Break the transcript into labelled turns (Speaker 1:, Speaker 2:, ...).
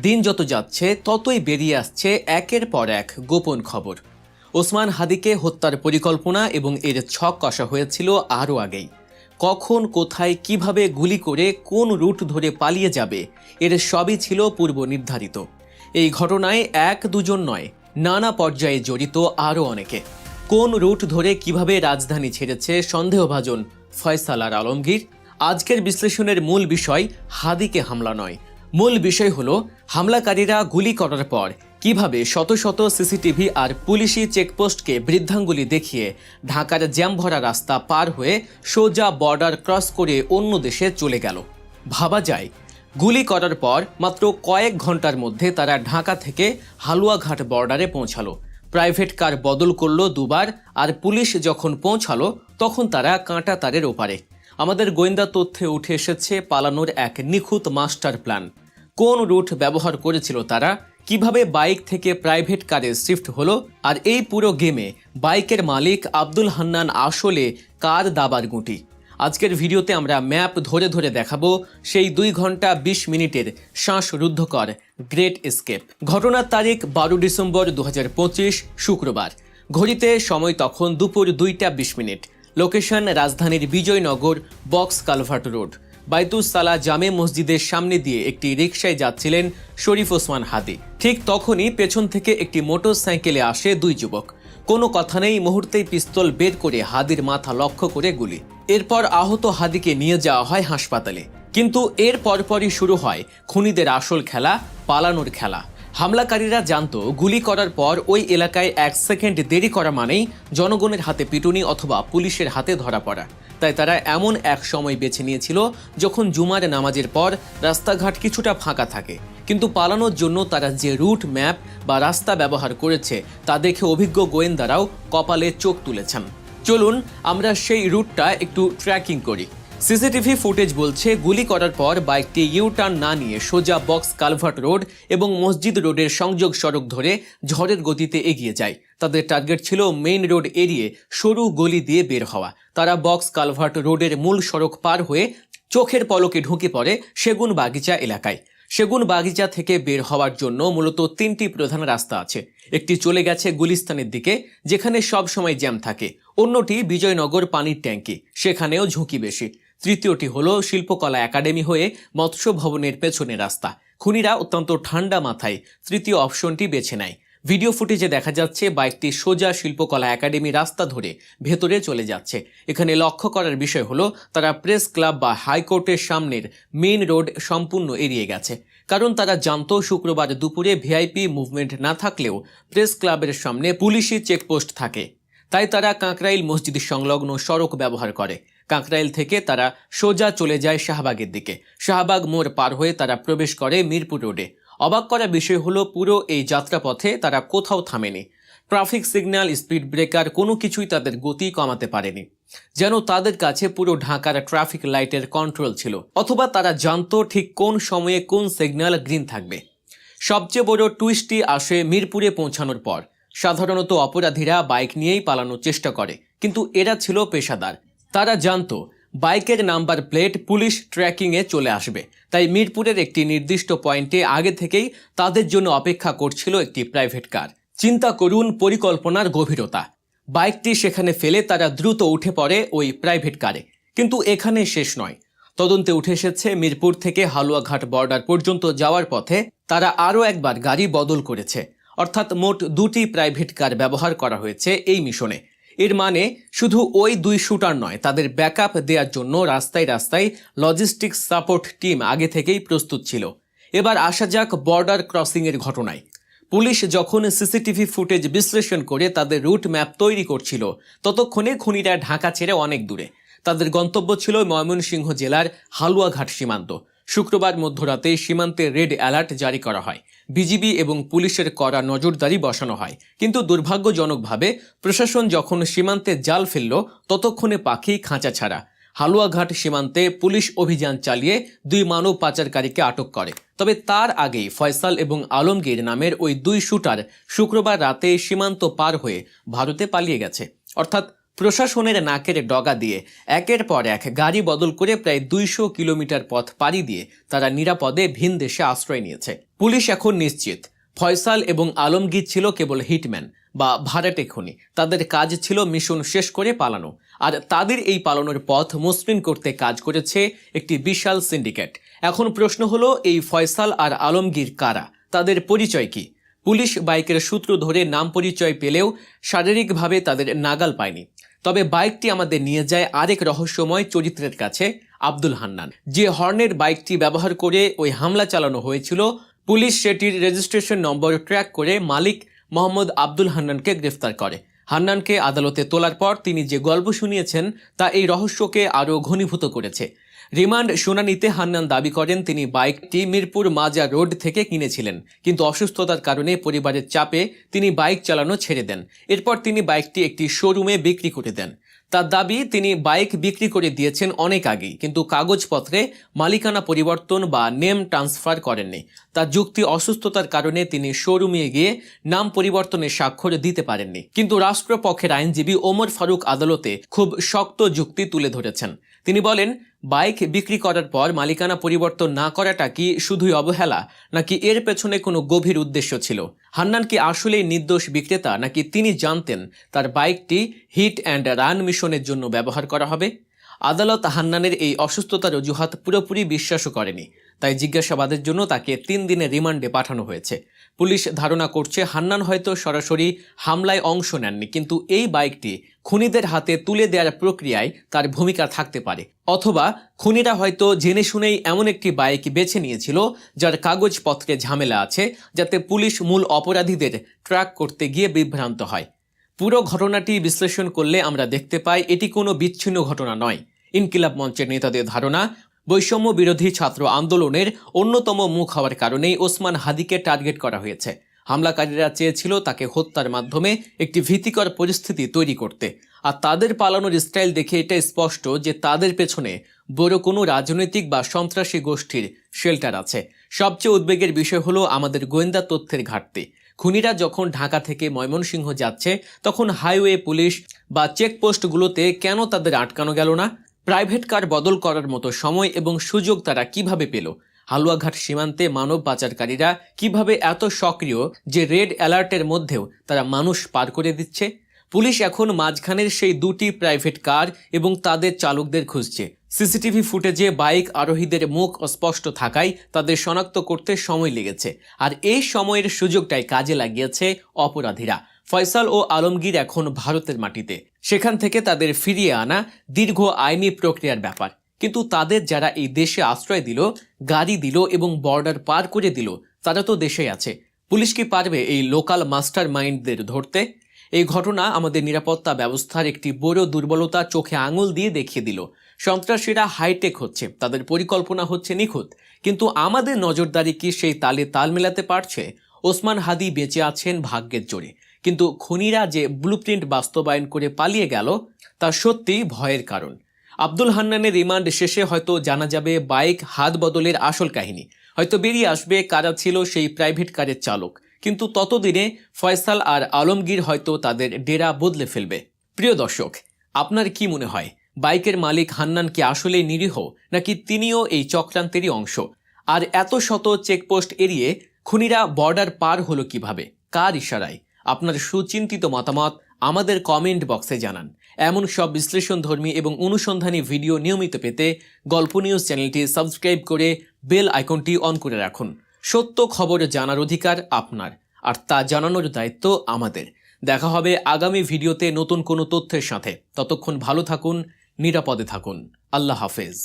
Speaker 1: দিন যত যাচ্ছে ততই বেরিয়ে আসছে একের পর এক গোপন খবর। ওসমান হাদিকে হত্যার পরিকল্পনা এবং এর ছক কষা হয়েছিল আরও আগেই। কখন, কোথায়, কিভাবে গুলি করে কোন রুট ধরে পালিয়ে যাবে, এর সবই ছিল পূর্ব নির্ধারিত। এই ঘটনায় এক দুজন নয়, নানা পর্যায়ে জড়িত আরও অনেকে। কোন রুট ধরে কিভাবে রাজধানী ছেড়েছে সন্দেহভাজন ফয়সাল আর আলমগীর। আজকের বিশ্লেষণের মূল বিষয় হাদিকে হামলা নয়, মূল বিষয় হলো হামলাকারীরা গুলি করার পর কিভাবে শত শত সিসিটিভি আর পুলিশি চেকপোস্টকে বৃদ্ধাঙ্গুলি দেখিয়ে ঢাকার জ্যাম ভরা রাস্তা পার হয়ে সোজা বর্ডার ক্রস করে অন্য দেশে চলে গেল। ভাবা যায়, গুলি করার পর মাত্র কয়েক ঘন্টার মধ্যে তারা ঢাকা থেকে হালুয়াঘাট বর্ডারে পৌঁছালো। প্রাইভেট কার বদল করলো দুবার, আর পুলিশ যখন পৌঁছালো তখন তারা কাঁটা তারের ওপারে। আমাদের গোয়েন্দা তথ্যে উঠে এসেছে পালানোর এক নিখুঁত মাস্টার প্ল্যান। কোন রুট ব্যবহার করেছিল তারা, কিভাবে বাইক থেকে প্রাইভেট কারে শিফট হলো, আর এই পুরো গেমে বাইকের মালিক আব্দুল হান্নান আসলে কার দাবার গুঁটি। আজকের ভিডিওতে আমরা ম্যাপ ধরে ধরে দেখাবো সেই 2 ঘন্টা 20 মিনিটের শ্বাসরুদ্ধকর গ্রেট এসকেপ। ঘটনার তারিখ 12 ডিসেম্বর 2025 শুক্রবার। ঘড়িতে সময় তখন দুপুর 2টা 20 মিনিট। লোকেশন রাজধানীর বিজয়নগর বক্স কালভার্ট রোড। বাইতুস সালা জামে মসজিদের সামনে দিয়ে একটি রিকশায় যাচ্ছিলেন শরীফ ওসমান হাদি। ঠিক তখনই পেছন থেকে একটি মোটর সাইকেলে আসে 2 যুবক। কোনো কথা নেই, মুহূর্তেই পিস্তল বের করে হাদির মাথা লক্ষ্য করে গুলি। এরপর আহত হাদিকে নিয়ে যাওয়া হয় হাসপাতালে। কিন্তু এর পরপরই শুরু হয় খুনিদের আসল খেলা, পালানোর খেলা। হামলাকারীরা জানতো গুলি করার পর ওই এলাকায় 1 সেকেন্ড দেরি করা মানেই জনগণের হাতে পিটুনি অথবা পুলিশের হাতে ধরা পড়া। তাই তারা এমন এক সময় বেছে নিয়েছিল যখন জুমার নামাজের পর রাস্তাঘাট কিছুটা ফাঁকা থাকে। কিন্তু পালানোর জন্য তারা যে রুট ম্যাপ বা রাস্তা ব্যবহার করেছে তা দেখে অভিজ্ঞ গোয়েন্দারাও কপালে চোখ তুলেছেন। চলুন আমরা সেই রুটটা একটু ট্র্যাকিং করি। সিসিটিভি ফুটেজ বলছে গুলি করার পর বাইকটি ইউটার্ন না নিয়ে সোজা বক্স কালভার্ট রোড এবং মসজিদ রোডের সংযোগ সড়ক ধরে ঝড়ের গতিতে এগিয়ে যায়। তাদের টার্গেট ছিল মেইন রোড এড়িয়ে সরু গলি দিয়ে বের হওয়া। তারা বক্স কালভার্ট রোডের মূল সড়ক পার হয়ে চোখের পলকে ঢুকে পড়ে সেগুন বাগিচা এলাকায়। সেগুন বাগিচা থেকে বের হওয়ার জন্য মূলত 3টি প্রধান রাস্তা আছে। একটি চলে গেছে গুলিস্তানের দিকে, যেখানে সব সময় জ্যাম থাকে। অন্যটি বিজয়নগর পানির ট্যাঙ্কি, সেখানেও ঝুঁকি বেশি। তৃতীয়টি হলো শিল্পকলা একাডেমি হয়ে মৎস্য ভবনের পেছনে রাস্তা। খুনিরা অত্যন্ত ঠান্ডা মাথায় তৃতীয় অপশনটি বেছে নেয়। ভিডিও ফুটেজে দেখা যাচ্ছে বাইকটি সোজা শিল্পকলা একাডেমি রাস্তা ধরে ভেতরে চলে যাচ্ছে। এখানে লক্ষ্য করার বিষয় হলো তারা প্রেস ক্লাব বা হাইকোর্টের সামনের মেইন রোড সম্পূর্ণ এড়িয়ে গেছে। কারণ তারা জানতো শুক্রবার দুপুরে ভিআইপি মুভমেন্ট না থাকলেও প্রেস ক্লাবের সামনে পুলিশি চেকপোস্ট থাকে। তাই তারা কাকরাইল মসজিদ সংলগ্ন সড়ক ব্যবহার করে। কাকরাইল থেকে তারা সোজা চলে যায় শাহবাগের দিকে। শাহবাগ মোড় পার হয়ে তারা প্রবেশ করে মিরপুর রোডে। অবাক করা বিষয় হলো পুরো এই যাত্রাপথে তারা কোথাও থামেনি। ট্রাফিক সিগন্যাল, স্পিড ব্রেকার, কোনো কিছুই তাদের গতি কমাতে পারেনি। যেন তাদের কাছে পুরো ঢাকার ট্রাফিক লাইটের কন্ট্রোল ছিল, অথবা তারা জানতো ঠিক কোন সময়ে কোন সিগন্যাল গ্রিন থাকবে। সবচেয়ে বড় টুইস্টটি আসে মিরপুরে পৌঁছানোর পর। সাধারণত অপরাধীরা বাইক নিয়েই পালানোর চেষ্টা করে, কিন্তু এরা ছিল পেশাদার। তারা জানতো বাইকের নাম্বার প্লেট পুলিশ ট্র্যাকিংয়ে চলে আসবে। তাই মিরপুরের একটি নির্দিষ্ট পয়েন্টে আগে থেকেই তাদের জন্য অপেক্ষা করছিল একটি প্রাইভেট কার। চিন্তা করুন পরিকল্পনার গভীরতা। বাইকটি সেখানে ফেলে তারা দ্রুত উঠে পড়ে ওই প্রাইভেট কারে। কিন্তু এখানে শেষ নয়। তদন্তে উঠে এসেছে মিরপুর থেকে হালুয়াঘাট বর্ডার পর্যন্ত যাওয়ার পথে তারা আরও একবার গাড়ি বদল করেছে। অর্থাৎ মোট 2টি প্রাইভেট কার ব্যবহার করা হয়েছে এই মিশনে। এর মানে শুধু ওই 2 শুটার নয়, তাদের ব্যাকআপ দেওয়ার জন্য রাস্তায় রাস্তায় লজিস্টিক্স সাপোর্ট টিম আগে থেকেই প্রস্তুত ছিল। এবার আসা যাক বর্ডার ক্রসিংয়ের ঘটনায়। পুলিশ যখন সিসিটিভি ফুটেজ বিশ্লেষণ করে তাদের রুট ম্যাপ তৈরি করছিল, ততক্ষণে খুনিরা ঢাকা ছেড়ে অনেক দূরে। তাদের গন্তব্য ছিল ময়মনসিংহ জেলার হালুয়াঘাট সীমান্ত। শুক্রবার মধ্যরাতে সীমান্তে রেড অ্যালার্ট জারি করা হয়। বিজিবি এবং পুলিশের কড়া নজরদারি বসানো হয়। কিন্তু দুর্ভাগ্যজনকভাবে প্রশাসন যখন সীমান্তে জাল ফেলল, ততক্ষণে পাখি খাঁচা ছাড়া। হালুয়াঘাট সীমান্তে পুলিশ অভিযান চালিয়ে 2 মানব পাচারকারীকে আটক করে। তবে তার আগেই ফয়সাল এবং আলমগীর নামের ওই 2 শুটার শুক্রবার রাতে সীমান্ত পার হয়ে ভারতে পালিয়ে গেছে। অর্থাৎ প্রশাসনের নাকের ডগা দিয়ে একের পর এক গাড়ি বদল করে প্রায় 200 কিলোমিটার পথ পাড়ি দিয়ে তারা নিরাপদে ভিন দেশে আশ্রয় নিয়েছে। পুলিশ এখন নিশ্চিত ফয়সাল এবং আলমগীর ছিল কেবল হিটম্যান বা ভাড়াটে খুনি। তাদের কাজ ছিল মিশন শেষ করে পালানো, আর তাদের এই পালানোর পথ মসৃণ করতে কাজ করেছে একটি বিশাল সিন্ডিকেট। এখন প্রশ্ন হলো, এই ফয়সাল আর আলমগীর কারা? তাদের পরিচয় কি? পুলিশ বাইকের সূত্র ধরে নাম পরিচয় পেলেও শারীরিকভাবে তাদের নাগাল পায়নি। তবে বাইকটি আমাদের নিয়ে যায় আরেক রহস্যময় চরিত্রের কাছে, আব্দুল হান্নান। যে হর্নের বাইকটি ব্যবহার করে ওই হামলা চালানো হয়েছিল, পুলিশ সেটির রেজিস্ট্রেশন নম্বর ট্র্যাক করে মালিক মোহাম্মদ আব্দুল হান্নানকে গ্রেফতার করে। হান্নানকে আদালতে তোলার পর তিনি যে গল্প শুনিয়েছেন তা এই রহস্যকে আরও ঘনীভূত করেছে। রিমান্ড শুনানিতে হান্নান দাবি করেন তিনি বাইকটি মিরপুর মাজা রোড থেকে কিনেছিলেন, কিন্তু অসুস্থতার কারণে পরিবারের চাপে তিনি বাইক চালানো ছেড়ে দেন। এরপর তিনি বাইকটি একটি শোরুমে বিক্রি করে দেন। তার দাবি তিনি বাইক বিক্রি করে দিয়েছেন অনেক আগেই, কিন্তু কাগজপত্রে মালিকানা পরিবর্তন বা নেম ট্রান্সফার করেননি। তার যুক্তি, অসুস্থতার কারণে তিনি শোরুমে গিয়ে নাম পরিবর্তনের স্বাক্ষর দিতে পারেননি। কিন্তু রাষ্ট্রপক্ষের আইনজীবী ওমর ফারুক আদালতে খুব শক্ত যুক্তি তুলে ধরেছেন। তিনি বলেন, বাইক বিক্রি করার পর মালিকানা পরিবর্তন না করাটা কি শুধুই অবহেলা, নাকি এর পেছনে কোনো গভীর উদ্দেশ্য ছিল? হান্নান কি আসলেই নির্দোষ বিক্রেতা, নাকি তিনি জানতেন তার বাইকটি হিট অ্যান্ড রান মিশনের জন্য ব্যবহার করা হবে? আদালত হান্নানের এই অসুস্থতার অজুহাত পুরোপুরি বিশ্বাসও করেনি, তাই জিজ্ঞাসাবাদের জন্য তাকে 3 দিনের রিমান্ডে পাঠানো হয়েছে। পুলিশ ধারণা করছে হান্নান হয়তো সরাসরি হামলায় অংশ নেননি, কিন্তু এই বাইকটি খুনিদের হাতে তুলে দেওয়ার প্রক্রিয়ায় তার ভূমিকা থাকতে পারে। অথবা খুনিরা হয়তো জেনে শুনেই এমন একটি বাইক বেছে নিয়েছিল যার কাগজপত্রে ঝামেলা আছে, যাতে পুলিশ মূল অপরাধীদের ট্র্যাক করতে গিয়ে বিভ্রান্ত হয়। পুরো ঘটনাটি বিশ্লেষণ করলে আমরা দেখতে পাই এটি কোনো বিচ্ছিন্ন ঘটনা নয়। ইনকিলাব মঞ্চের নেতাদের ধারণা, বৈষম্য বিরোধী ছাত্র আন্দোলনের অন্যতম মুখ হওয়ার কারণেই ওসমান হাদিকে টার্গেট করা হয়েছে। হামলাকারীরা চেয়েছিল তাকে হত্যার মাধ্যমে একটি ভীতিকর পরিস্থিতি তৈরি করতে, আর তাদের পালানোর স্টাইল দেখে এটা স্পষ্ট যে তাদের পেছনে বড় কোনো রাজনৈতিক বা সন্ত্রাসী গোষ্ঠীর শেল্টার আছে। সবচেয়ে উদ্বেগের বিষয় হলো আমাদের গোয়েন্দা তথ্যের ঘাটতি। খুনিরা যখন ঢাকা থেকে ময়মনসিংহ যাচ্ছে, তখন হাইওয়ে পুলিশ বা চেকপোস্টগুলোতে কেন তাদের আটকানো গেল না? প্রাইভেট কার বদল করার মতো সময় এবং সুযোগ তারা কিভাবে পেল? হালুয়াঘাট সীমান্তে মানব পাচারকারীরা কিভাবে এত সক্রিয় যে রেড অ্যালার্টের মধ্যেও তারা মানুষ পার করে দিচ্ছে? পুলিশ এখন মাঝখানের সেই 2টি প্রাইভেট কার এবং তাদের চালকদের খুঁজছে। সিসিটিভি ফুটেজে বাইক আরোহীদের মুখ অস্পষ্ট থাকায় তাদের শনাক্ত করতে সময় লেগেছে, আর এই সময়ের সুযোগটাই কাজে লাগিয়েছে অপরাধীরা। ফয়সাল ও আলমগীর এখন ভারতের মাটিতে, সেখান থেকে তাদের ফিরিয়ে আনা দীর্ঘ আইনি প্রক্রিয়ার ব্যাপার। কিন্তু তাদের যারা এই দেশে আশ্রয় দিল, গাড়ি দিল এবং বর্ডার পার করে দিল, তারা তো দেশেই আছে। পুলিশ কি পারবে এই লোকাল মাস্টার মাইন্ডদের ধরতে? এই ঘটনা আমাদের নিরাপত্তা ব্যবস্থার একটি বড় দুর্বলতা চোখে আঙুল দিয়ে দেখিয়ে দিল। সন্ত্রাসীরা হাইটেক হচ্ছে, তাদের পরিকল্পনা হচ্ছে নিখুঁত, কিন্তু আমাদের নজরদারি কি সেই তালে তাল মেলাতে পারছে? ওসমান হাদি বেঁচে আছেন ভাগ্যের জোরে, কিন্তু খুনিরা যে ব্লুপ্রিন্ট বাস্তবায়ন করে পালিয়ে গেল তা সত্যিই ভয়ের কারণ। আব্দুল হান্নানের রিমান্ড শেষে হয়তো জানা যাবে বাইক হাত বদলের আসল কাহিনী। হয়তো বেরিয়ে আসবে কারা ছিল সেই প্রাইভেট কারের চালক, কিন্তু ততদিনে ফয়সাল আর আলমগীর হয়তো তাদের ডেরা বদলে ফেলবে। প্রিয় দর্শক, আপনার কি মনে হয়, বাইকের মালিক হান্নান কি আসলেই নিরীহ, নাকি তিনিও এই চক্রান্তেরই অংশ? আর এত শত চেকপোস্ট এড়িয়ে খুনিরা বর্ডার পার হলো কিভাবে, কার ইশারায়? আপনার সুচিন্তিত মতামত আমাদের কমেন্ট বক্সে জানান। এমন সব বিশ্লেষণধর্মী এবং অনুসন্ধানী ভিডিও নিয়মিত পেতে গল্প নিউজ চ্যানেলটি সাবস্ক্রাইব করে বেল আইকনটি অন করে রাখুন। সত্য খবর জানার অধিকার আপনার, আর তা জানানোর দায়িত্ব আমাদের। দেখা হবে আগামী ভিডিওতে নতুন কোনো তথ্যের সাথে। ততক্ষণ ভালো থাকুন, নিরাপদে থাকুন। আল্লাহ হাফেজ।